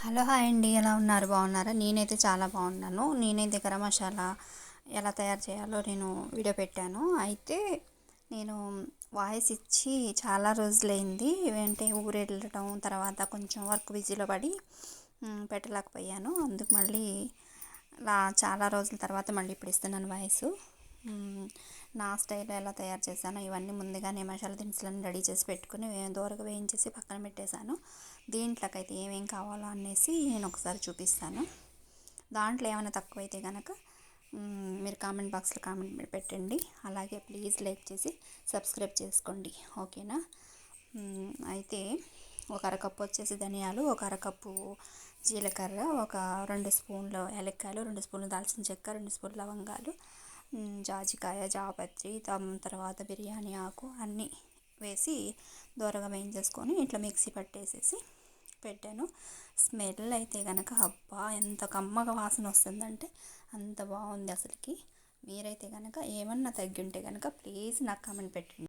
Hello hi అండి, ఎలా ఉన్నారు? బాగున్నారా? నేనైతే చాలా బాగున్నాను. నేనైతే గరం మసాలా ఎలా తయారు చేయాలో నేను వీడియో పెట్టాను. అయితే నేను వాయిస్ ఇచ్చి చాలా రోజులైంది. అంటే ఊరెళ్ళటం, తర్వాత కొంచెం వర్క్ బిజీలో పడి పెట్టలేకపోయాను. అందుకు మళ్ళీ చాలా రోజుల తర్వాత మళ్ళీ ఇప్పుడు ఇస్తున్నాను వాయిస్. నా స్టైల్లో ఎలా తయారు చేశానో ఇవన్నీ ముందుగానే మసాలా దినుసులన్నీ రెడీ చేసి పెట్టుకుని దోరగా వేయించేసి పక్కన పెట్టేశాను. దీంట్లోకైతే ఏమేం కావాలో అనేసి నేను ఒకసారి చూపిస్తాను. దాంట్లో ఏమైనా తక్కువైతే కనుక మీరు కామెంట్ బాక్స్లో కామెంట్ పెట్టండి. అలాగే ప్లీజ్ లైక్ చేసి సబ్స్క్రైబ్ చేసుకోండి, ఓకేనా? అయితే ఒక అరకప్పు వచ్చేసి ధనియాలు, ఒక అరకప్పు జీలకర్ర, ఒక 2 స్పూన్లు యాలక్కాయలు, 2 స్పూన్లు దాల్చిన చెక్క, 2 స్పూన్లు లవంగాలు, జాజికాయ, జాపత్రి, తర్వాత బిర్యానీ ఆకు అన్నీ వేసి దోరగా వేయించేసుకొని ఇట్లా మిక్సీ పట్టేసేసి పెట్టాను. స్మెల్ అయితే కనుక అబ్బా ఎంత కమ్మగా వాసన వస్తుందంటే అంత బాగుంది అసలుకి. మీరైతే కనుక ఏమన్నా తగ్గి ఉంటే కనుక ప్లీజ్ నాకు కామెంట్ పెట్టండి.